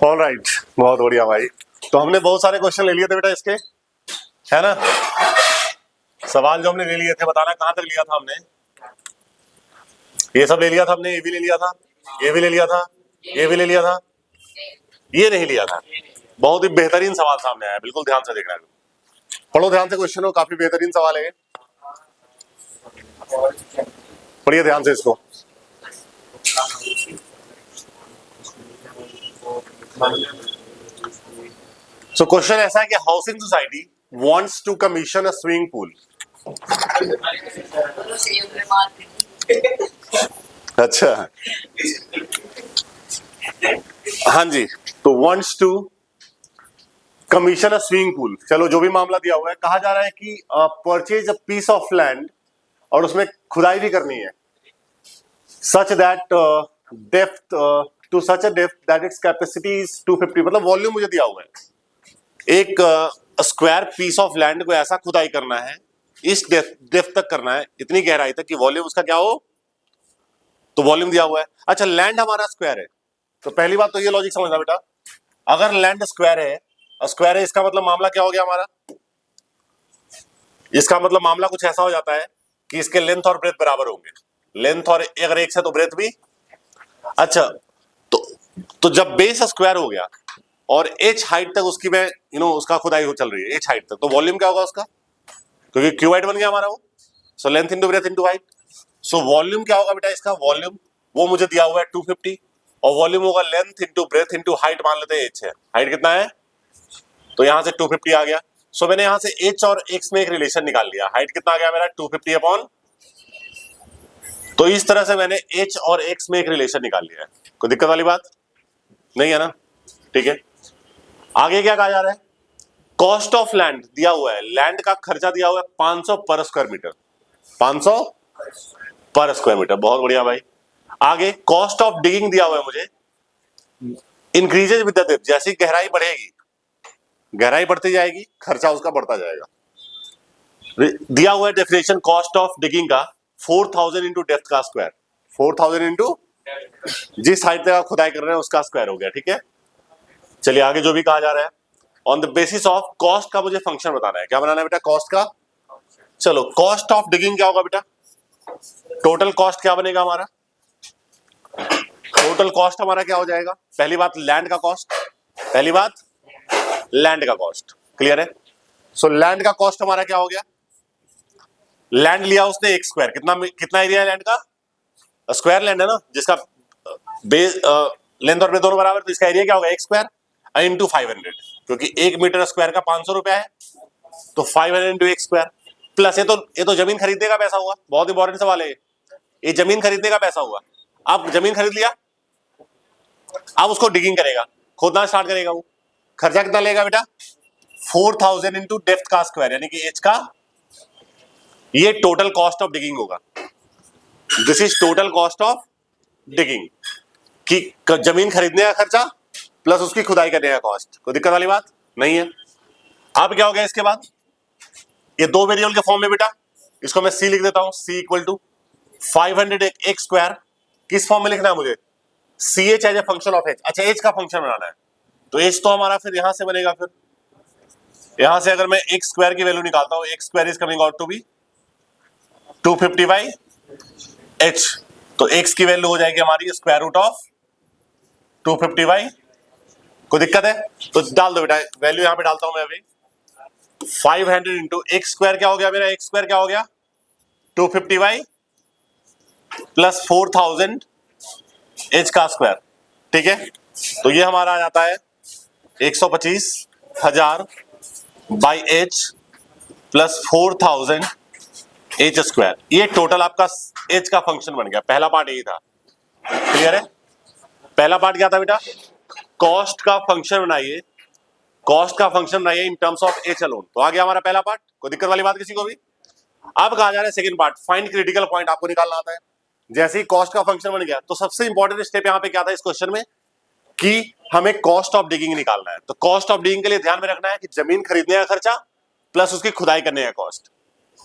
Alright, बहुत बढ़िया भाई। तो हमने बहुत सारे क्वेश्चन ले लिए थे बेटा इसके, है ना। सवाल जो हमने ले लिए थे, बताना कहां तक लिया था हमने। ये सब ले लिया था हमने, ये भी ले लिया था, ये भी ले लिया था, ये भी ले लिया था, ये नहीं लिया था। बहुत ही बेहतरीन सवाल सामने आया, बिल्कुल ध्यान से देखना है। पढ़ो ध्यान से क्वेश्चन हो, काफी बेहतरीन सवाल है। पढ़िए ध्यान से इसको। सो क्वेश्चन ऐसा है कि housing society wants to commission a swimming pool. अच्छा, हाँ जी। तो wants to commission a swimming pool, चलो जो भी मामला दिया हुआ है, कहा जा रहा है कि purchase a piece of land, और उसमें खुदाई भी करनी है, such that depth to such a depth that its capacity is 250, मतलब वॉल्यूम मुझे दिया हुआ है। एक स्क्वायर पीस ऑफ लैंड को ऐसा खुदाई करना है, इस डेप्थ तक करना है, इतनी गहराई तक कि वॉल्यूम उसका क्या हो, तो वॉल्यूम दिया हुआ है। अच्छा, लैंड हमारा स्क्वायर है, तो पहली बात तो ये लॉजिक समझना बेटा, अगर लैंड स्क्वायर है, इसका मतलब मामला क्या हो गया हमारा, इसका मतलब मामला कुछ ऐसा हो जाता है कि इसके लेंथ और ब्रेथ बराबर होंगे, लेंथ और अगर एक से तो ब्रेथ भी। अच्छा, तो जब बेस स्क्वायर हो गया और एच हाइट तक उसकी मैं उसका खुदाई हो चल रही है, एच हाइट तक, तो वॉल्यूम क्या होगा उसका, क्योंकि क्यू हाइट बन गया हमारा वो। So length into breadth into height, so volume क्या होगा बेटा इसका, वॉल्यूम वो मुझे दिया हुआ है 250, और वॉल्यूम होगा length into breadth into height, मान लेते हैं एच है, हाइट कितना है, तो यहां से 250 आ गया। सो मैंने यहां से एच और एक्स में एक रिलेशन निकाल लिया, हाइट कितना आ गया मेरा 250 अपॉन, तो इस तरह से मैंने एच और एक्स में एक रिलेशन निकाल लिया है। कोई दिक्कत वाली बात नहीं है ना, ठीक है। आगे क्या कहा जा रहा है, कॉस्ट ऑफ लैंड दिया हुआ है, लैंड का खर्चा दिया हुआ है 500 पर स्क्वायर मीटर, 500 पर स्क्वायर मीटर, बहुत बढ़िया भाई। आगे कॉस्ट ऑफ डिगिंग दिया हुआ है मुझे, इंक्रीजेज विद द डेप्थ, जैसी गहराई बढ़ेगी, गहराई बढ़ती जाएगी, खर्चा उसका बढ़ता जाएगा। दिया हुआ है डेफिनेशन कॉस्ट ऑफ डिगिंग का 4000 इंटू डेप्थ का स्क्वायर, 4000 इंटू जिस हाइट तक खुदाई कर रहे हैं उसका स्क्वायर हो गया, ठीक है। चलिए आगे जो भी कहा जा रहा है, on the basis of cost का मुझे फंक्शन बताना है, क्या बनाना है बेटा, कॉस्ट का। चलो, कॉस्ट ऑफ डिगिंग क्या होगा बेटा, टोटल कॉस्ट क्या बनेगा हमारा, टोटल कॉस्ट हमारा क्या हो जाएगा, पहली बात लैंड का कॉस्ट, पहली बात लैंड का कॉस्ट, क्लियर है। सो लैंड का कॉस्ट हमारा क्या हो गया, लैंड लिया उसने एक स्क्वायर, कितना एरिया है लैंड का, स्क्वायर लैंड है ना, जिसका बेस लेंथ और ब्रेथ दोनों बराबर, तो इसका एरिया क्या होगा एक स्क्वायर इंटू 500, क्योंकि एक मीटर स्क्वायर का 500 रुपया है, तो 500 इंटू एक स्क्वायर, प्लस ये तो जमीन खरीदने का पैसा हुआ, बहुत इंपॉर्टेंट सवाल है ये जमीन खरीदने का पैसा हुआ। आप जमीन खरीद लिया, अब उसको डिगिंग करेगा, खोदना स्टार्ट करेगा, वो खर्चा कितना लेगा बेटा, 4000 इंटू डेप्थ का स्क्वायर, यानी कि एच का, ये टोटल कॉस्ट ऑफ डिगिंग होगा। This is total cost of digging, कि जमीन खरीदने का खर्चा प्लस उसकी खुदाई करने का कॉस्ट, कोई दिक्कत वाली बात नहीं है। अब क्या हो गया इसके बाद, ये दो वेरिएबल के फॉर्म में बेटा, इसको मैं सी लिख देता हूं, सी इक्वल टू 500 एक स्क्वायर, किस फॉर्म में लिखना है मुझे, C H as a function of H. अच्छा, एच का फंक्शन बनाना है, तो एच तो हमारा फिर यहां से बनेगा, फिर यहां से अगर मैं एक्स स्क्वायर की वैल्यू निकालता हूं, X square is coming out to be 250 by H, तो एक्स की वैल्यू हो जाएगी हमारी स्क्वायर रूट ऑफ 250 बाई, कोई दिक्कत है तो डाल दो बेटा, वैल्यू यहां पे डालता हूं मैं अभी, 500 इंटू एक्स स्क्वायर क्या हो गया मेरा, एक्स स्क्वायर क्या हो गया 250 बाई प्लस 4000 एच का स्क्वायर, ठीक है। तो ये हमारा आ जाता है 125,000 by H plus 4000 H square, ये टोटल आपका एच का फंक्शन बन गया। पहला पार्ट यही था, क्लियर है। पहला पार्ट क्या था बेटा, कॉस्ट का फंक्शन बनाइए, कॉस्ट का फंक्शन बनाइए इन टर्म्स ऑफ एच अलोन, तो आ गया हमारा पहला पार्ट, कोई दिक्कत वाली बात किसी को भी। अब कहा जा रहा है second part, find critical point, आपको निकालना आता है। जैसे ही कॉस्ट का फंक्शन बन गया, तो सबसे इंपॉर्टेंट स्टेप यहां पे क्या था इस क्वेश्चन में, कि हमें कॉस्ट ऑफ डिगिंग निकालना है। तो कॉस्ट ऑफ डिगिंग के लिए ध्यान में रखना है कि जमीन खरीदने का खर्चा प्लस उसकी खुदाई करने का कॉस्ट,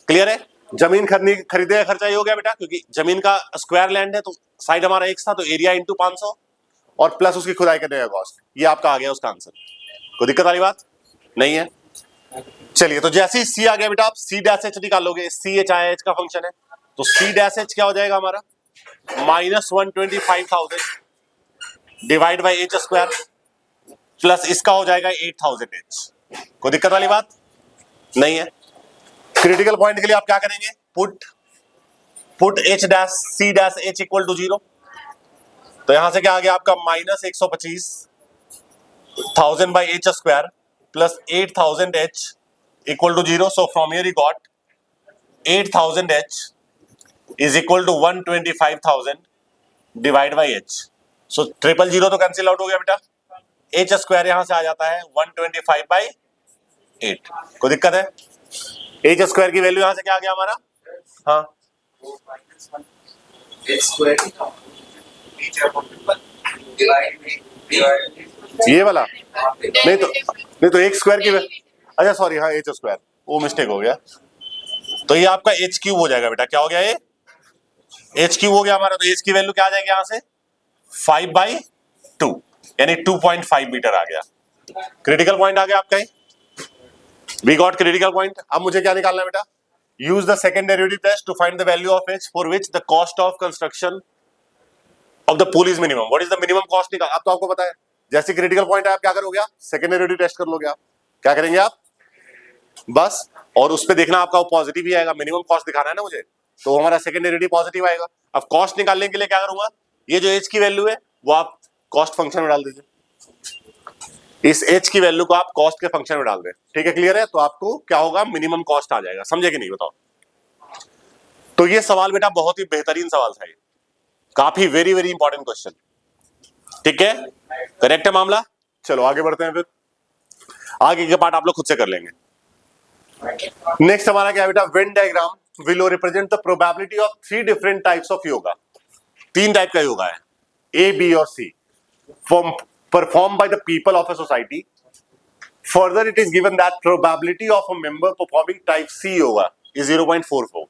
क्लियर है। जमीन खरीदने का खर्चा ये हो गया बेटा, क्योंकि जमीन का स्क्वायर लैंड है, तो साइड हमारा एक था, तो एरिया इंटू 500, और प्लस उसकी खुदाई करने का कॉस्ट। ये आपका आ गया उसका आंसर। कोई दिक्कत वाली बात नहीं है। चलिए, तो जैसे ही सी आ गया बेटा, आप सी डैश एच निकालोगे। सी एच आई एच का फंक्शन है, तो सी डैश एच क्या हो जाएगा हमारा, -125,000 divide by h square, plus इसका हो जाएगा 8,000 एच। कोई दिक्कत वाली बात नहीं है। क्रिटिकल पॉइंट के लिए आप क्या करेंगे, put h dash c dash h equal to 0। तो यहां से क्या आ गया आपका, -125,000 by h square plus 8,000 h equal to 0। So from here you got 8,000 h is equal to 125,000 divide by h. So 000 तो कैंसिल आउट हो गया बेटा, एच स्क्वायर यहां से आ जाता है 125/8। कोई दिक्कत है, एच स्क्वायर की वैल्यू यहां से क्या आ गया हमारा, हाँ ये वाला नहीं तो एक स्क्वायर की, अच्छा सॉरी, हाँ एच स्क्वायर, वो मिस्टेक हो गया। तो ये आपका एच क्यूब हो जाएगा बेटा। क्या हो गया, ये एच क्यूब हो गया हमारा। तो एच की वैल्यू क्या आ जाएगी यहां से, 5/2 यानी 2.5 मीटर आ गया। क्रिटिकल पॉइंट आ गया आपका, वी गॉट क्रिटिकल पॉइंट। अब मुझे क्या निकालना है बेटा, use the second derivative test to find the value of h for which the cost of construction of the pool is minimum. What is the minimum cost निकाल, अब तो आपको पता है। जैसे क्रिटिकल पॉइंट है, आप क्या करोगे, आप सेकंड डेरिवेटिव टेस्ट कर लोगे। आप क्या करेंगे, आप बस, और उस पे देखना आपका पॉजिटिव ही आएगा। मिनिमम कॉस्ट दिखाना है ना मुझे, तो हमारा सेकंड डेरिवेटिव पॉजिटिव आएगा। अब कॉस्ट निकालने के लिए क्या करूंगा, ये जो एच की वैल्यू है वो आप कॉस्ट फंक्शन में डाल दीजिए। इस एच की वैल्यू को आप कॉस्ट के फंक्शन में डाल दें। ठीक है, क्लियर है। तो आपको क्या होगा, मिनिमम कॉस्ट आ जाएगा। समझे कि नहीं, बताओ। तो ये सवाल बेटा बहुत ही बेहतरीन सवाल था, ये काफी वेरी वेरी इंपॉर्टेंट क्वेश्चन। ठीक है, करेक्ट है मामला। चलो आगे बढ़ते हैं, फिर आगे के पार्ट आप लोग खुद से कर लेंगे। नेक्स्ट हमारा क्या है बेटा, Venn diagram will represent the probability of 3 different types of yoga. 3 type का योगा है, ए, बी और सी, performed by the people of a society. Further, it is given that probability of a member performing type C yoga is 0.44.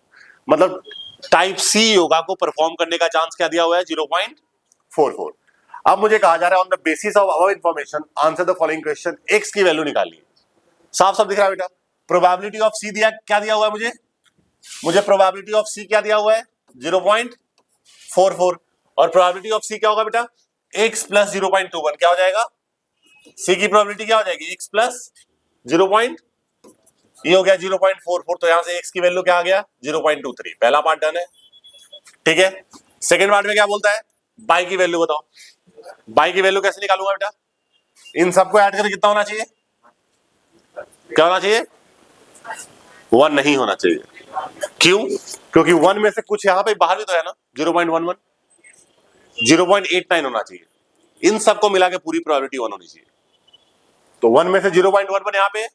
मतलब type सी योगा को perform करने का chance क्या दिया हुआ है, 0.44। अब मुझे कहा जा रहा है, on the basis of above information answer the following question. X की वैल्यू निकालिए। साफ साफ दिख रहा है बेटा, प्रोबेबिलिटी ऑफ सी दिया, क्या दिया हुआ है मुझे प्रोबेबिलिटी ऑफ सी क्या दिया हुआ है, 0.44। और प्रोबेबिलिटी ऑफ सी क्या होगा बेटा, x प्लस 0.21। क्या हो जाएगा, सी की प्रोबेबिलिटी क्या हो जाएगी, x प्लस 0. ये हो गया 0.44। तो यहां से x की वैल्यू क्या आ गया, 0.23। पहला पार्ट डन है। ठीक है, सेकंड पार्ट में क्या बोलता है, बाई की वैल्यू बताओ। बाई की वैल्यू कैसे निकालूंगा बेटा, इन सबको ऐड करके कितना होना चाहिए, क्या होना चाहिए, 1 नहीं होना चाहिए। क्यों, क्योंकि 1 में से कुछ यहां पे बाहर भी तो है ना, 0.11, 0.89 होना चाहिए। इन सबको मिला के पूरी प्रोबेबिलिटी 1 होनी चाहिए। तो 1 में से 0.11 यहां पे,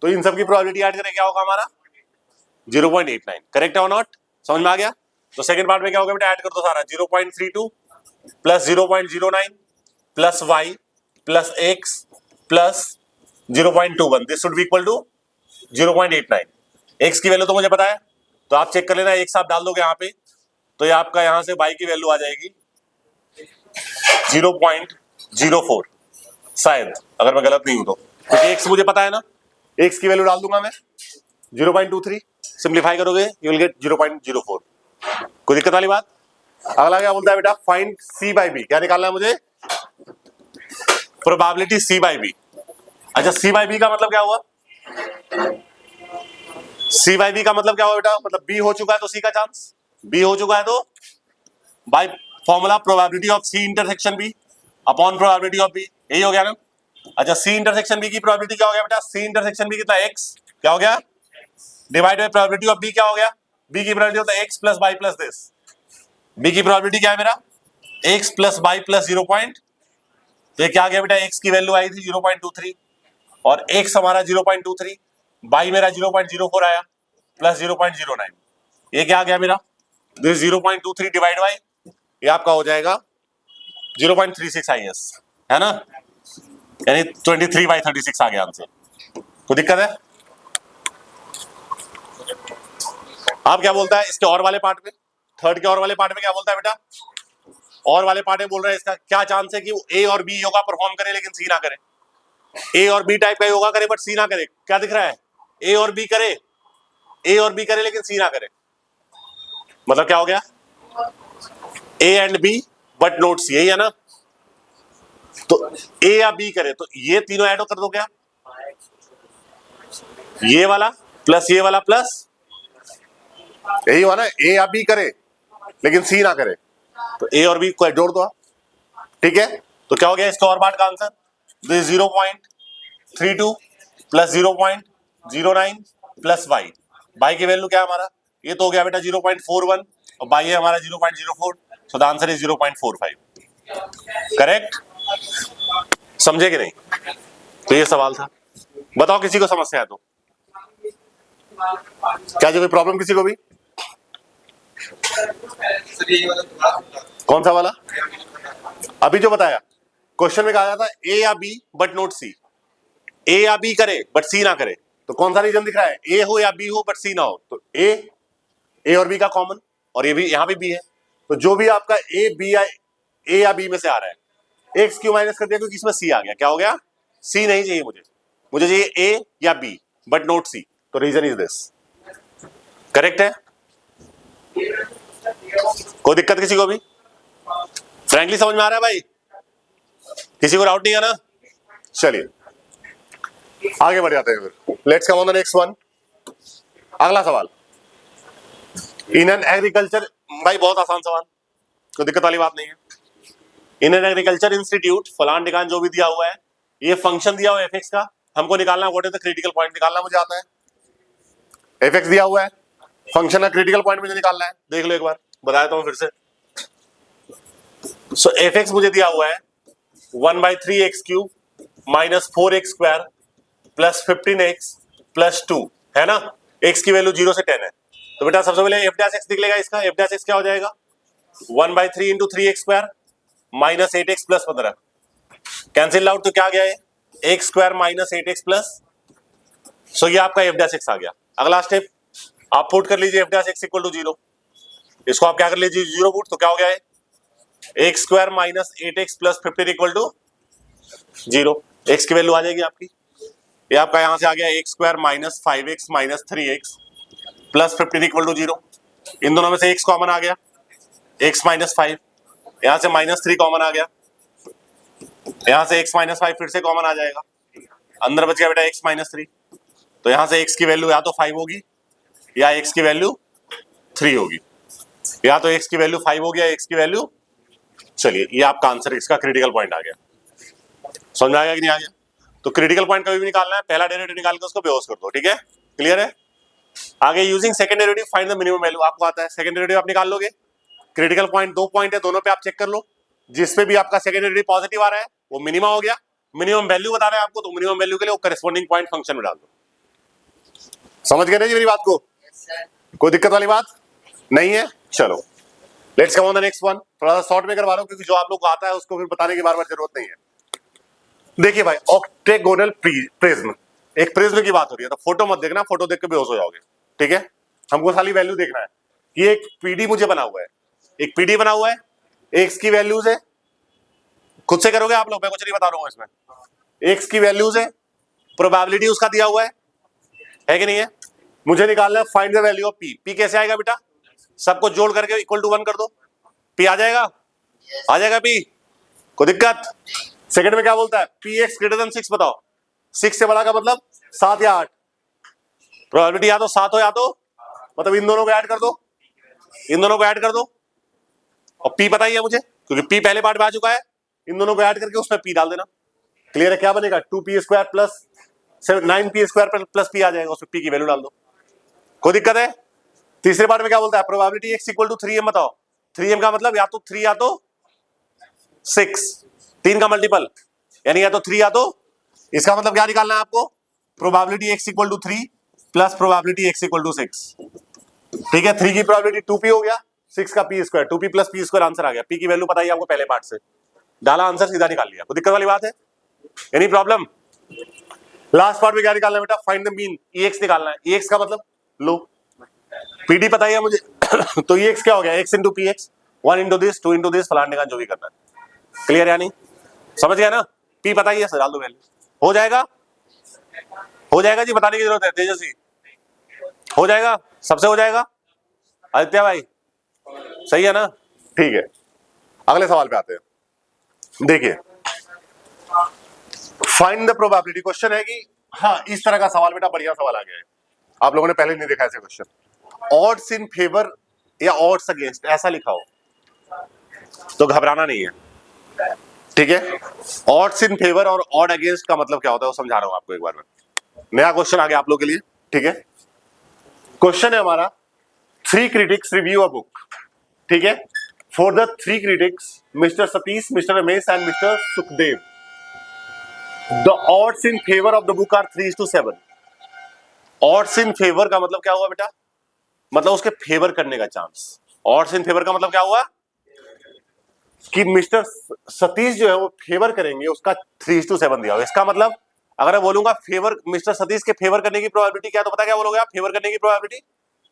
तो इन सबकी प्रोबेबिलिटी ऐड करें क्या होगा हमारा, 0.89। करेक्ट है और नॉट, समझ में आ गया। तो सेकंड पार्ट में क्या होगा बेटा, ऐड कर दो सारा, 0.32 plus 0.09 plus y plus x plus 0.21। This should be equal to 0.89। x की वैल्यू तो मुझे पता है, तो आप चेक कर लेना, एक साथ डाल दोगे यहाँ पे, तो ये आपका यहां से y की वैल्यू आ जाएगी 0.04 शायद, अगर मैं गलत नहीं हूं तो, क्योंकि x मुझे पता है ना। x की वैल्यू डाल दूंगा मैं 0.23, सिंप्लीफाई करोगे यू विल गेट 0.04। कोई दिक्कत वाली बात। अगला क्या बोलता है बेटा, फाइंड c बाई बी। क्या निकालना है मुझे, प्रोबेबिलिटी c बाई बी। अच्छा, c बाई बी का मतलब क्या हुआ, c बाई बी का मतलब क्या हुआ बेटा, मतलब b हो चुका है तो c का चांस, b हो चुका है तो by formula probability of c intersection b upon probability of b, यही हो गया ना। अच्छा, c इंटरसेक्शन b की प्रोबेबिलिटी क्या हो गया बेटा, c इंटरसेक्शन b कितना, x, क्या हो गया, divide by probability of b क्या हो गया, b की प्रोबेबिलिटी होता है x plus y plus this. b की प्रोबेबिलिटी क्या है मेरा, x प्लस y प्लस 0. तो ये क्या आ गया बेटा, x की वैल्यू आई थी 0.23 और x हमारा 0.23, y मेरा 0.04 आया प्लस 0.09। ये क्या आ गया मेरा, दिस 0.23 डिवाइड बाय, ये आपका हो जाएगा 0.36 IS, है ना, यानी 23/36 आ गया आंसर। कोई दिक्कत है। आप क्या बोलता है इसके और वाले पार्ट में, थर्ड के और वाले पार्ट में क्या बोलता है बेटा, और वाले पार्ट में बोल रहे हैं इसका क्या चांस है कि वो ए और बी योगा परफॉर्म करे लेकिन सी ना करे, ए और बी टाइप का योगा करे बट सी ना करे। क्या दिख रहा है? ए और बी करे, ए और बी करे लेकिन सी ना करे, मतलब क्या हो गया? A and B but not C, यही है ना? तो ए या बी करे तो ये तीनों ऐड कर दो क्या, ये वाला प्लस ये वाला प्लस यही हुआ ना, ए या बी करे लेकिन सी ना करे, तो ए और बी को जोड़ दो आप, ठीक है? तो क्या हो गया इसका और पार्ट का answer? 0.32 plus 0.09 plus y, y की वैल्यू क्या है हमारा? ये तो हो गया बेटा 0.41 और बाई है हमारा 0.04, so the answer is 0.45। Correct? समझे कि नहीं? तो ये सवाल था। बताओ किसी को समस्या है तो, क्या जो कोई प्रॉब्लम किसी को भी? कौन सा वाला? अभी जो बताया क्वेश्चन में कहा जाता है ए या बी बट नोट सी, ए या बी करे बट सी ना करे, तो कौन सा रीजन दिख रहा है? ए हो या बी हो बट सी ना हो, तो ए और बी का कॉमन, और ये भी यहां भी बी है, तो जो भी आपका ए या बी में से आ रहा है, एक्स क्यों माइनस कर दिया? क्योंकि इसमें सी आ गया। क्या हो गया? सी नहीं चाहिए मुझे, मुझे चाहिए ए या बी बट नोट सी, तो रीजन इज दिस। करेक्ट है? कोई दिक्कत किसी को भी? फ्रैंकली समझ में आ रहा है भाई? किसी को डाउट नहीं है ना? चलिए आगे बढ़ जाते हैं फिर। Let's come on the next one. अगला सवाल, इन एन एग्रीकल्चर, भाई बहुत आसान सवाल, कोई दिक्कत वाली बात नहीं है। इन एन एग्रीकल्चर इंस्टीट्यूट फलान ढिकान जो भी दिया हुआ है, ये फंक्शन दिया हुआ है एफ का, हमको निकालना है what is the critical point, निकालना मुझे आता है। एफ दिया हुआ है, फंक्शन का क्रिटिकल पॉइंट मुझे निकालना है। देख लो एक बार, बता देता हूं फिर से। सो एफ मुझे दिया हुआ है 1/3x³ minus 4x² plus 15x plus 2, है ना? x की वैल्यू 0 से 10 है, तो बेटा सबसे पहले f' निकलेगा इसका। f' क्या हो जाएगा? 1/3 × 3x² minus 8x plus 15, cancel out, तो क्या आ गया है? x² माइनस 8x प्लस, सो ये आपका f' आ गया। अगला स्टेप आप पुट कर लीजिए f' इक्वल टू 0, इसको आप क्या कर लीजिए 0 पुट, तो क्या हो गया है? x² minus 8x plus 15 equal to 0, x की वैल्यू आ जाएगी आपकी। ये आपका यहां से आ गया x² minus 5x minus 3x plus 15 equal to 0। इन दोनों में से x कॉमन आ गया, x माइनस 5, यहां से माइनस 3 कॉमन आ गया, यहां से x माइनस 5 फिर से कॉमन आ जाएगा, अंदर बच गया बेटा x माइनस 3, तो यहां से x की वैल्यू या तो 5 होगी या x की वैल्यू 3 होगी, या तो x की वैल्यू 5 हो गया, x की वैल्यू, चलिए ये आपका आंसर, इसका क्रिटिकल पॉइंट आ गया। समझ में आ गया कि नहीं आ गया? तो क्रिटिकल पॉइंट कभी भी निकालना है, पहला डेरिवेटिव निकाल के उसको बेहोश कर दो, ठीक है? क्लियर है? आगे using second derivative find the minimum value, आपको आता है। सेकंड डेरिवेटिव आप निकाल लोगे, क्रिटिकल पॉइंट 2 पॉइंट है, दोनों पे आप चेक कर लो, जिसपे भी आपका सेकंड डेरिवेटिव पॉजिटिव आ रहा है वो मिनिमम हो गया। मिनिमम वैल्यू बता रहा है आपको, तो मिनिमम वैल्यू के लिए वो करस्पॉन्डिंग पॉइंट फंक्शन में डाल दो। समझ गए जी मेरी बात को? कोई दिक्कत वाली बात नहीं है? चलो let's come on the next one. थोड़ा सा शॉर्ट में करवा रहा हूं क्योंकि जो आप लोग को आता है उसको फिर बताने की बार बार जरूरत नहीं है। देखिए भाई, ऑक्टेगोनल प्रिज्म, एक प्रिज्म की बात हो रही है, तो फोटो मत देखना, फोटो देख के बेहोश हो जाओगे, ठीक है? हमको खाली वैल्यू देखना है कि एक पीडी मुझे बना हुआ है, एक पीडी बना हुआ है, एक्स की वैल्यूज है, खुद से करोगे आप लोग, मैं कुछ नहीं बता रहा हूं इसमें। एक्स की वैल्यूज है, प्रोबेबिलिटी उसका दिया हुआ है कि नहीं है? मुझे निकालना है find the value of P. P कैसे आएगा बेटा? सबको जोड़ करके इक्वल टू 1 कर दो, पी आ जाएगा, आ जाएगा पी, कोई दिक्कत? सेकंड में क्या बोलता है? पी एक्स ग्रेटर देन 6 बताओ, 6 से बड़ा का मतलब 7 या 8, प्रोबेबिलिटी या तो 7 हो या तो, मतलब इन दोनों को ऐड कर दो, इन दोनों को ऐड कर दो, और पी पता ही है मुझे क्योंकि पी पहले पार्ट में आ चुका है, इन दोनों को ऐड करके उसमें पी डाल देना। क्लियर है? क्या बनेगा? 2p² plus 9p² plus P आ जाएगा, उसमें पी की वैल्यू डाल दो, कोई दिक्कत है? तीसरे पार्ट में क्या बोलता है? Probability x equal to 3m बताओ, 3m का मतलब या तो 3 या तो 6, 3 का मल्टीपल, यानी या तो 3 या तो, इसका मतलब क्या निकालना है आपको? प्रोबेबिलिटी x इक्वल टू 3 प्लस प्रोबेबिलिटी x इक्वल टू 6, ठीक है? 3 की प्रोबेबिलिटी 2p हो गया, 6 का p², 2p plus p² answer आ गया। p की वैल्यू बताइए आपको पहले पार्ट से, डाला आंसर, सीधा निकाल लिया, कोई दिक्कत वाली बात है? Any problem? लास्ट पार्ट में क्या निकालना है बेटा? फाइंड द मीन, ex निकालना है। ex का मतलब लो, pd पता ही है मुझे तो ex क्या हो गया? x into px, 1 into this, 2 into this, फलाने का जो भी करना है। क्लियर या नहीं? समझ गया ना? पी बताइए सर, डाल दो वैल्यू। हो जाएगा? हो जाएगा जी, बताने की जरूरत है तेजस्वी? हो जाएगा, सबसे हो जाएगा। आदित्य भाई सही है ना? ठीक है, अगले सवाल पे आते हैं। देखिए, फाइंड द प्रोबेबिलिटी क्वेश्चन है कि हाँ, इस तरह का सवाल बेटा बढ़िया सवाल आ गया है, आप लोगों ने पहले नहीं देखा ऐसे क्वेश्चन। ऑड्स इन फेवर या ऑड्स अगेंस्ट ऐसा लिखा हो तो घबराना नहीं है, ठीक है? ऑड्स इन फेवर और ऑड अगेंस्ट का मतलब क्या होता है वो समझा रहा हूं आपको एक बार में। नया क्वेश्चन आ गया आप लोगों के लिए, ठीक है? क्वेश्चन है हमारा, 3 critics रिव्यू अ बुक, ठीक है? For the 3 critics mister Satish, mister Ramesh and mister Sukhdev, the odds in favour of the book are 3:7। Odds in favour का मतलब क्या हुआ बेटा? मतलब उसके फेवर करने का चांस। ऑड्स इन फेवर का मतलब क्या हुआ कि मिस्टर सतीश जो है वो फेवर करेंगे, उसका 3:7 दिया हुआ। इसका मतलब अगर मैं बोलूंगा फेवर, मिस्टर सतीश के फेवर करने की प्रोबेबिलिटी क्या है, तो पता क्या बोलोगे आप? फेवर करने की प्रोबेबिलिटी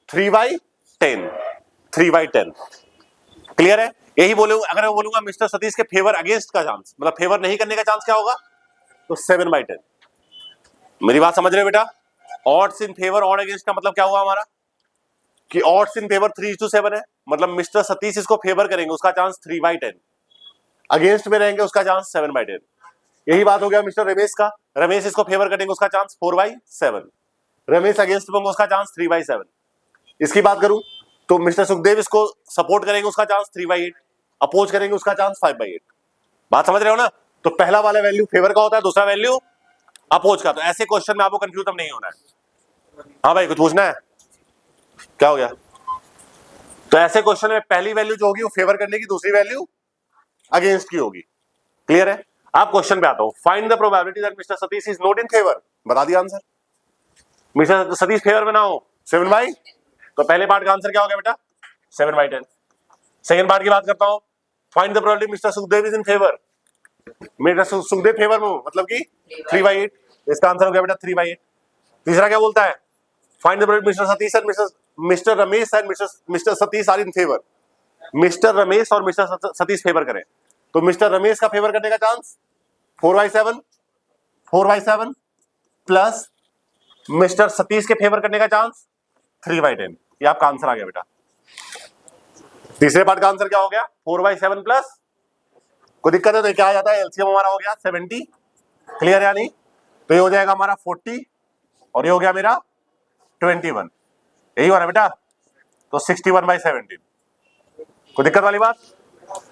3/10, 3/10। क्लियर है? यही बोलूंगा। अगर मैं बोलूंगा मिस्टर सतीश के फेवर अगेंस्ट का चांस, मतलब फेवर नहीं करने का चांस क्या होगा, तो 7/10। मेरी बात समझ रहे हो बेटा? Odds in favour odd against का मतलब क्या हुआ हमारा कि ऑड्स इन फेवर 3:7 है, मतलब मिस्टर सतीश इसको फेवर करेंगे, उसका चांस 3/10, अगेंस्ट में रहेंगे उसका चांस 7/10। यही बात हो गया मिस्टर रमेश का, रमेश इसको फेवर करेंगे उसका चांस 4/7, रमेश अगेंस्ट में उसका चांस 3/7। इसकी बात करूं तो मिस्टर सुखदेव इसको सपोर्ट करेंगे, उसका चांस 3/8, अपोज करेंगे उसका चांस 5/8। बात समझ रहे हो ना? तो पहला वाला वैल्यू फेवर का होता है, दूसरा वैल्यू अपोज का। तो ऐसे क्वेश्चन में आपको कंफ्यूज नहीं होना है। हाँ भाई, कुछ पूछना है? क्या हो गया? तो ऐसे क्वेश्चन में पहली वैल्यू जो होगी वो फेवर करने की, दूसरी वैल्यू अगेंस्ट की होगी। क्लियर है? आप क्वेश्चन पे आता हूं। Find the probability that mister Satish is not in favour. बता दिया आंसर। मिस्टर सतीश फेवर में ना हो 7/, तो पहले पार्ट का आंसर क्या हो गया बेटा? 7/10। सेकंड पार्ट की बात करता हूं। Find the probability mister Sukhdev is in favour. Mister Sukhdev favour में हो, मतलब कि 3/8। इसका आंसर हो गया बेटा 3/8। तीसरा क्या बोलता है? Find the probability mister Satish and mister Ramesh and mister Satish are in favour. Mister Ramesh और मिस्टर सतीश फेवर करें, तो मिस्टर रमेश का फेवर करने का चांस 4/7, 4/7 प्लस मिस्टर सतीश के फेवर करने का चांस 3/10। ये आपका आंसर आ गया बेटा। तीसरे पार्ट का आंसर क्या हो गया? 4/7 प्लस, कोई दिक्कत है तो क्या आ जाता है? एलसीएम हमारा हो गया 70। क्लियर या नहीं? तो ये हो जाएगा हमारा 40 और ये हो गया मेरा 21। यही हो रहा है बेटा। तो 61/17। कोई दिक्कत वाली बात?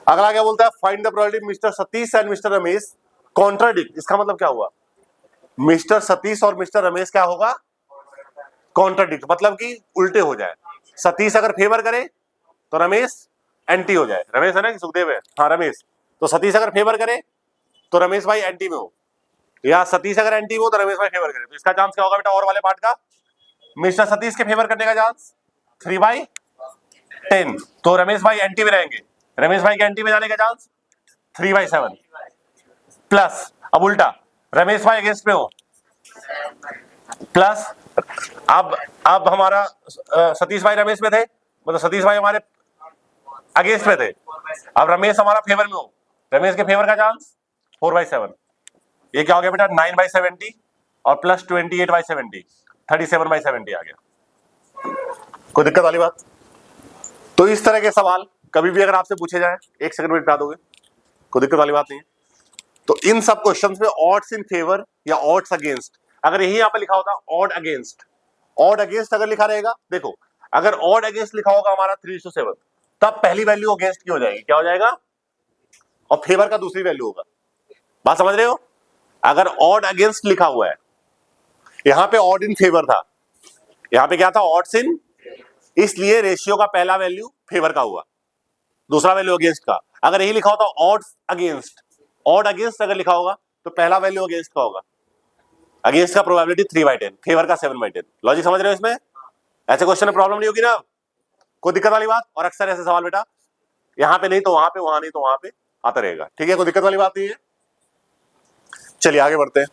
अगला क्या बोलता है? Find the probability mister Satish and mister Ramesh contradict. इसका मतलब क्या हुआ? मिस्टर सतीश और मिस्टर रमेश क्या होगा? कॉन्ट्राडिक्ट, मतलब कि उल्टे हो जाए। सतीश अगर फेवर करे तो रमेश एंटी हो जाए। रमेश है ना कि सुखदेव है? हाँ रमेश। तो सतीश अगर फेवर करे तो रमेश भाई एंटी में हो, या सतीश अगर एंटी में हो तो रमेश भाई फेवर करे। तो इसका चांस क्या होगा बेटा? और वाले पार्ट का मिस्टर सतीश के फेवर करने का चांस 3/10, तो रमेश भाई एंटी में रहेंगे, रमेश भाई के एंटी में जाने का चांस 3/7 प्लस, अब उल्टा रमेश भाई अगेंस्ट में हो प्लस, अब हमारा सतीश भाई रमेश में थे, मतलब सतीश भाई हमारे अगेंस्ट में थे, अब रमेश हमारा फेवर में हो, रमेश के फेवर का चांस 4/7। ये क्या हो गया बेटा? 9/70 और प्लस 28/70, 37/70 आ गया। कोई दिक्कत वाली बात? तो इस तरह के सवाल कभी भी अगर आपसे पूछे जाए 1 सेकंड में बता दोगे, कोई दिक्कत वाली बात नहीं है। तो इन सब क्वेश्चंस में ऑड्स इन फेवर या ऑड्स अगेंस्ट, अगर यही यहाँ पे लिखा होता ऑड अगेंस्ट, ऑड अगेंस्ट अगर लिखा रहेगा, देखो अगर ऑड अगेंस्ट लिखा होगा हमारा 3:7, तब पहली वैल्यू अगेंस्ट की हो जाएगी। क्या हो जाएगा? और फेवर का दूसरी वैल्यू होगा। बात समझ रहे हो? अगर ऑड अगेंस्ट लिखा हुआ है, यहां पे ऑड इन फेवर था, यहां पे क्या था? ऑड्स इन, इसलिए रेशियो का पहला वैल्यू फेवर का हुआ, दूसरा वैल्यू अगेंस्ट का। अगर यही लिखा होता ऑड्स अगेंस्ट, ऑड अगेंस्ट अगर लिखा होगा तो पहला वैल्यू अगेंस्ट का होगा। अगेंस्ट का प्रोबेबिलिटी 3/10, फेवर का 7/10। लॉजिक समझ रहे हो इसमें? ऐसे क्वेश्चन में प्रॉब्लम नहीं होगी ना? कोई दिक्कत वाली बात? और अक्सर ऐसे सवाल बेटा यहां पे नहीं तो वहां पे, वहां नहीं तो वहां पे आता रहेगा। ठीक है, कोई दिक्कत वाली बात नहीं है। चलिए आगे बढ़ते हैं।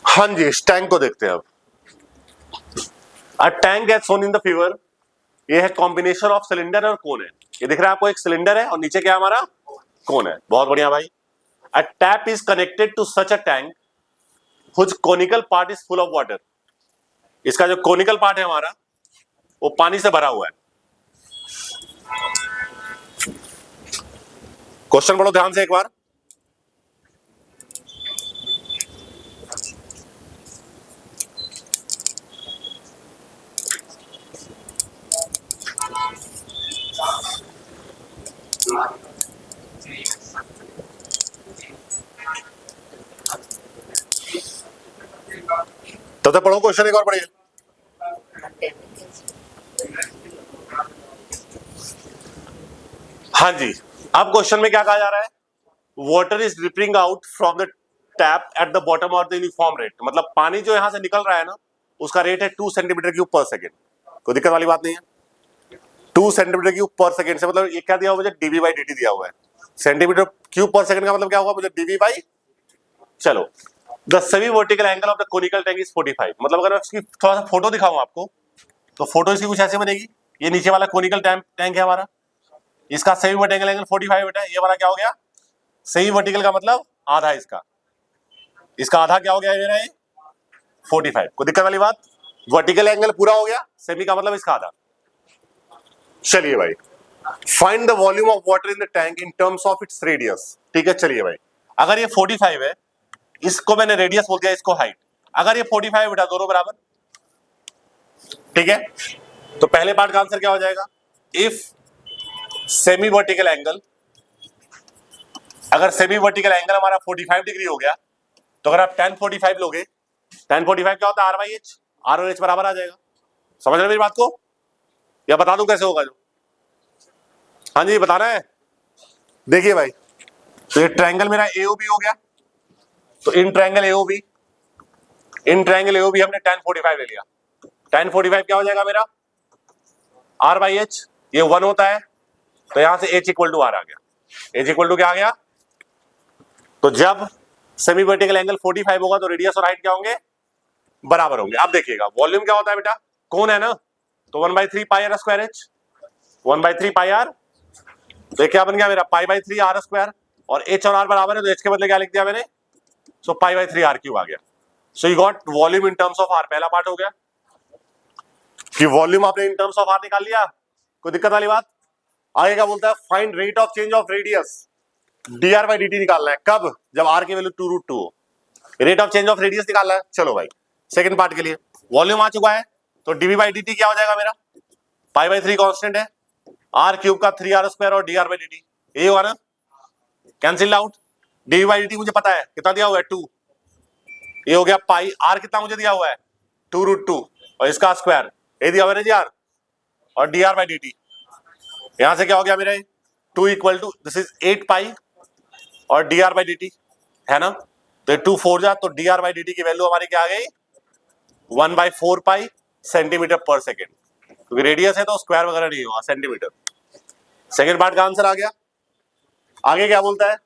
हाँ जी, इस टैंक को देखते हैं अब। A tank as shown in the figure, ये है कॉम्बिनेशन ऑफ सिलेंडर और कोन है। ये दिख रहा है आपको, एक सिलेंडर है और नीचे क्या हमारा कोन है। बहुत बढ़िया भाई। A tap is connected to such a tank which conical part is full of water. इसका जो कोनिकल पार्ट है हमारा वो पानी से भरा हुआ है। क्वेश्चन पढ़ो ध्यान से एक बार। तब तक पढ़ो क्वेश्चन एक और पढ़िए। हाँ जी, अब क्वेश्चन में क्या कहा जा रहा है? Water is dripping out from the tap at the bottom of the uniform rate. मतलब पानी जो यहां से निकल रहा है ना, उसका रेट है 2 सेंटीमीटर क्यूब पर सेकेंड। कोई दिक्कत वाली बात नहीं है। 2 सेंटीमीटर क्यूब पर सेकेंड से मतलब ये क्या दिया हुआ मुझे? डीवी बाई dt दिया हुआ है। सेंटीमीटर क्यूब पर सेकंड का मतलब क्या होगा मुझे? DV by. चलो, the semi vertical angle of the conical tank is 45। मतलब अगर मैं इसकी थोड़ा सा फोटो दिखाऊं आपको, तो फोटो इसकी कुछ ऐसे बनेगी। ये नीचे वाला कोनिकल टैंक है हमारा, इसका सेमी वर्टिकल एंगल 45 बेटा। ये वाला क्या हो गया? सेमी वर्टिकल का मतलब आधा, इसका आधा क्या हो गया मेरा? ये 45। कोई दिक्कत वाली बात? वर्टिकल एंगल पूरा हो गया, सेमी का मतलब इसका आधा। चलिए भाई, find the volume of water in the tank in terms of its radius. ठीक है, चलिए भाई, अगर ये 45 है, इसको मैंने रेडियस बोल दिया, इसको हाइट। अगर ये 45 बेटा दोनों बराबर, ठीक है, तो पहले पार्ट का आंसर क्या हो जाएगा? इफ सेमी वर्टिकल एंगल, अगर सेमी वर्टिकल एंगल हमारा 45 डिग्री हो गया, तो अगर आप tan 45 लोगे, tan 45 क्या होता है? R/H। R और H बराबर आ जाएगा। समझ रहे मेरी बात को, या बता दूं कैसे होगा? जो हाँ जी बताना है। देखिए भाई, तो ये ट्रायंगल मेरा AOB हो गया, तो इन ट्रायंगल AOB हमने tan 45 ले लिया। tan 45 क्या हो जाएगा मेरा? R/H। ये 1 होता है, तो यहां से H इक्वल टू R आ गया। H इक्वल टू क्या आ गया? तो जब सेमी वर्टिकल एंगल 45 होगा तो रेडियस और हाइट क्या होंगे? बराबर होंगे। अब देखिएगा वॉल्यूम क्या होता है बेटा? कौन है ना, तो 1/3 pi R square H, 1/3 pi R. तो ये क्या बन गया मेरा? पाई/3 R स्क्वायर। और H और R बराबर है, तो H के बदले क्या लिख दिया मैंने? सो पाई/3 R क्यूब आ गया। So you got volume in terms of R। पहला पार्ट हो गया कि वॉल्यूम आपने इन टर्म्स ऑफ R निकाल लिया। कोई दिक्कत वाली बात? आगे क्या बोलता है? Find rate of change of radius dr/dt निकालना है। कब? जब R की वैल्यू 2√2 हो। Rate of change of radius निकालना है। चलो भाई, सेकंड पार्ट के लिए वॉल्यूम आ चुका है, तो dv/dt क्या हो जाएगा मेरा? पाई/3 कांस्टेंट है, R क्यूब का 3R स्क्वायर और dr/dt, ये होगा ना, कैंसिल आउट। dv/dt मुझे पता है कितना दिया हुआ है? 2। ये हो गया पाई। R कितना मुझे दिया हुआ है? 2√2 और इसका स्क्वायर, ये दिया हुआ है ना जी R। और dr/dt यहां से क्या हो गया मेरे? 2 इक्वल टू दिस इज 8 पाई और dr/dt है ना, तो 2 4 जा, तो dr/dt की वैल्यू हमारी क्या आ गई? 1/4 पाई सेंटीमीटर पर सेकेंड, क्योंकि रेडियस है तो स्क्वायर वगैरह नहीं होगा, सेंटीमीटर। सेकेंड पार्ट का आंसर आ गया। आगे क्या बोलता है?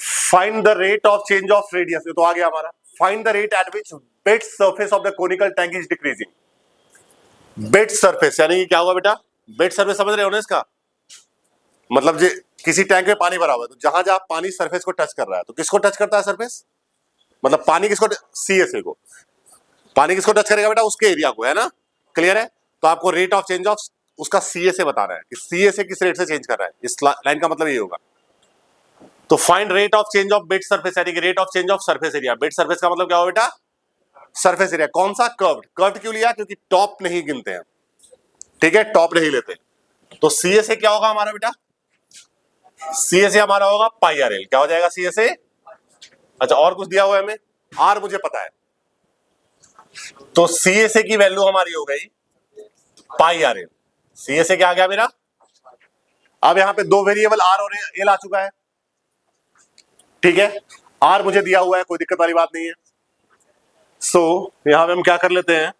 Find the rate of change of radius, ये तो आ गया हमारा। Find the rate at which bed surface of the conical tank is decreasing. Bed surface यानी कि क्या होगा बेटा? बेड सरफेस समझ रहे हो ना इसका मतलब? जो किसी टैंक में पानी भरा हुआ है, तो जहां जहां पानी सरफेस को टच कर रहा है, तो किसको टच करता है सरफेस? मतलब पानी किसको? CSA को। पानी किसको टच करेगा बेटा? उसके एरिया को, है ना? क्लियर है? तो आपको रेट ऑफ चेंज ऑफ उसका CSA बताना है कि CSA किस रेट से चेंज कर रहा है। इस लाइन का मतलब ये होगा। तो find rate of change of bed surface, यानी कि rate of change of surface area. Bed surface का मतलब क्या होगा बेटा? Surface area. कौन सा? कर्व्ड। कर्व्ड क्यों लिया? क्योंकि टॉप नहीं गिनते हैं, ठीक है, टॉप नहीं लेते। तो CSA क्या होगा हमारा बेटा? CSA हमारा होगा πRL। क्या हो जाएगा CSA? अच्छा, और कुछ दिया हुआ है हमें? R मुझे पता है, तो CSA की वैल्यू हमारी हो गई πRL। CSA क्या आ गया मेरा? अब यहां पे दो वेरिएबल R और L आ चुका है, ठीक है। R मुझे दिया हुआ है, कोई दिक्कत वाली बात नहीं है। सो यहां पे हम क्या कर लेते हैं,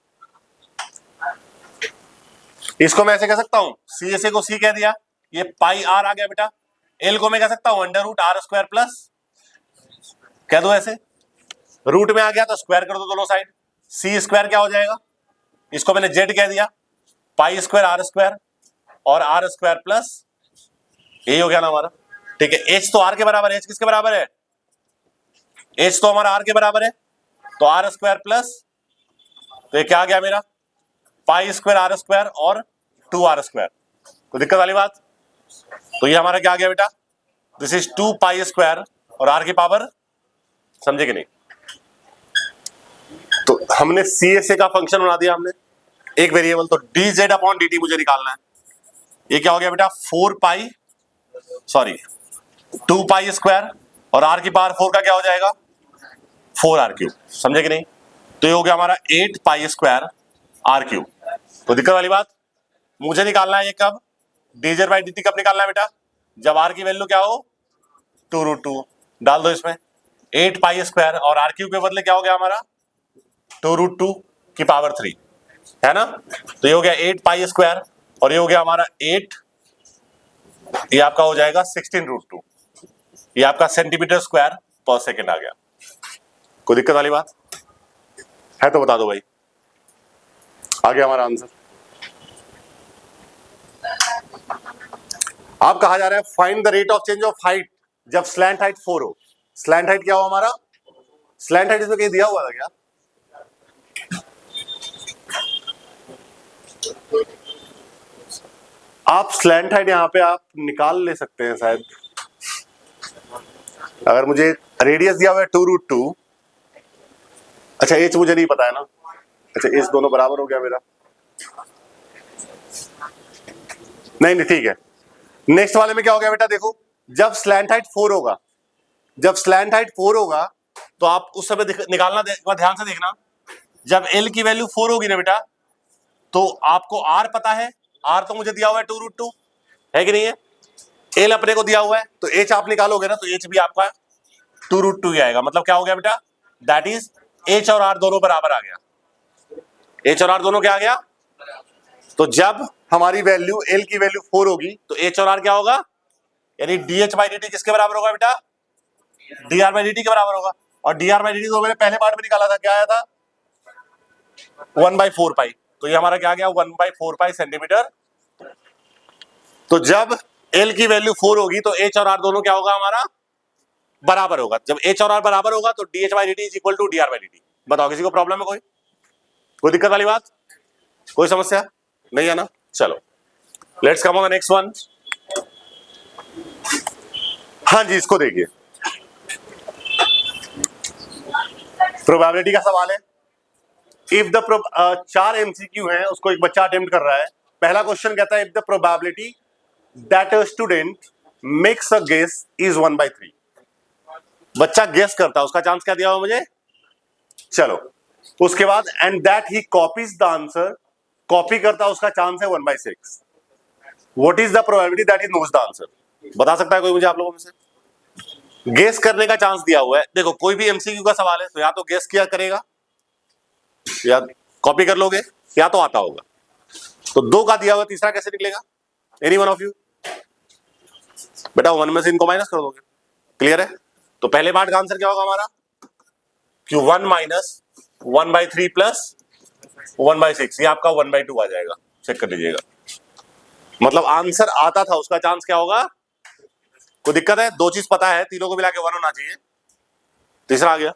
इसको मैं ऐसे कह सकता हूं, CSA को C कह दिया, ये पाई R आ गया बेटा। L को मैं कह सकता हूं √R² प्लस, कह दो ऐसे, रूट में आ गया तो स्क्वायर कर दो दोनों साइड। C स्क्वायर क्या हो जाएगा? इसको मैंने Z कह दिया, π² R² और आर स्क्वायर प्लस, यही हो गया ना हमारा। ठीक है, एच तो आर के बराबर है, एच किसके बराबर है, एच तो हमारा आर के बराबर है, तो आर स्क्वायर प्लस, तो ये क्या आ गया मेरा पाई स्क्वायर आर स्क्वायर और 2r स्क्वायर। कोई दिक्कत वाली बात? तो ये हमारा क्या आ गया बेटा, दिस इज 2 पाई स्क्वायर और आर की पावर, समझे कि नहीं? तो हमने सी एस ए का फंक्शन बना दिया हमने एक वेरिएबल, तो D Z upon D T मुझे निकालना है। ये क्या हो गया बेटा 2 पाई स्क्वायर और आर की पावर 4 का क्या हो जाएगा 4r³, समझे कि नहीं? तो ये हो गया हमारा 8 पाई स्क्वायर r³। तो दिक्कत वाली बात, मुझे निकालना है ये कब, dz बाई dt कब निकालना है बेटा, जब r की वैल्यू क्या हो 2√2, डाल दो इसमें 8 पाई स्क्वायर और r³ के बदले क्या हो गया हमारा 2√2 की पावर 3, है ना? तो ये हो गया 8 पाई स्क्वायर और ये हो गया हमारा 8, ये आपका हो जाएगा 16√2, ये आपका सेंटीमीटर स्क्वायर पर सेकेंड आ गया। कोई दिक्कत वाली बात है तो बता दो भाई। आ गया हमारा आंसर। आप कहा जा रहा है find the rate of change of height जब स्लैंट हाइट 4 हो। स्लैंट हाइट क्या हो हमारा, स्लैंट हाइट इसमें कहीं दिया हुआ था क्या? आप स्लैंट हाइट यहां पे आप निकाल ले सकते हैं शायद, अगर मुझे रेडियस दिया हुआ है 2√2, अच्छा एच मुझे नहीं पता है ना, अच्छा एच दोनों बराबर हो गया मेरा, नहीं ठीक है। नेक्स्ट वाले में क्या हो गया बेटा, देखो जब स्लैंट हाइट 4 होगा, जब स्लैंट हाइट 4 होगा तो आप उस समय निकालना, ध्यान से देखना, जब एल की वैल्यू 4 होगी ना बेटा, तो आपको आर पता है, आर तो मुझे दिया हुआ है 2√2, है कि नहीं है? एल अपने को दिया हुआ है, तो एच आप निकालोगे ना, तो एच भी आपका 2√2 ही आएगा। मतलब क्या हो गया बेटा, दैट इज एच और आर दोनों बराबर आ गया, एच और आर दोनों क्या आ गया। तो जब हमारी वैल्यू एल की वैल्यू 4 होगी तो एच और आर क्या होगा, यानी D h by d T किसके बराबर होगा बेटा, D r by d T के बराबर होगा। और D r by d T तो मैंने पहले पार्ट में निकाला था, क्या आया था 1/4 पाई, तो ये हमारा क्या आ गया 1/4 पाई सेंटीमीटर। तो जब एल की वैल्यू 4 होगी तो एच और आर दोनों क्या होगा हमारा बराबर होगा। जब एच और आर बराबर होगा तो d h by d t is equal to d r by d t. बताओ किसी को प्रॉब्लम है, कोई दिक्कत वाली बात, कोई समस्या नहीं है ना? चलो let's come on the next one. हाँ जी, इसको देखिए, प्रोबेबिलिटी का सवाल है। इफ द 4 एमसीक्यू है, उसको एक बच्चा अटेम्प्ट कर रहा है। पहला क्वेश्चन कहता है if the probability that a student makes a guess is 1/3। बच्चा गेस करता है, उसका चांस क्या दिया हुआ मुझे, चलो उसके बाद and that he copies the answer, copy करता है, उसका चांस है 1/6। What is the probability that he knows the answer? बता सकता है कोई मुझे आप लोगों में से? गेस करने का चांस दिया हुआ है। देखो कोई भी एमसीक्यू का सवाल है तो या तो गेस किया करेगा या कॉपी कर लोगे या तो आता होगा। तो 2 का दिया हुआ, तीसरा कैसे निकलेगा? Any one of you? बेटा 1 में से इनको माइनस कर दोगे, क्लियर है? तो पहले पार्ट का आंसर क्या होगा हमारा, Q1 माइनस 1/3 प्लस 1/6, ये आपका 1/2 आ जाएगा। चेक कर लीजिएगा, मतलब आंसर आता था, उसका चांस क्या होगा? कोई दिक्कत है? 2 चीज पता है, तीनों को मिला के 1 होना चाहिए। तीसरा आ गया।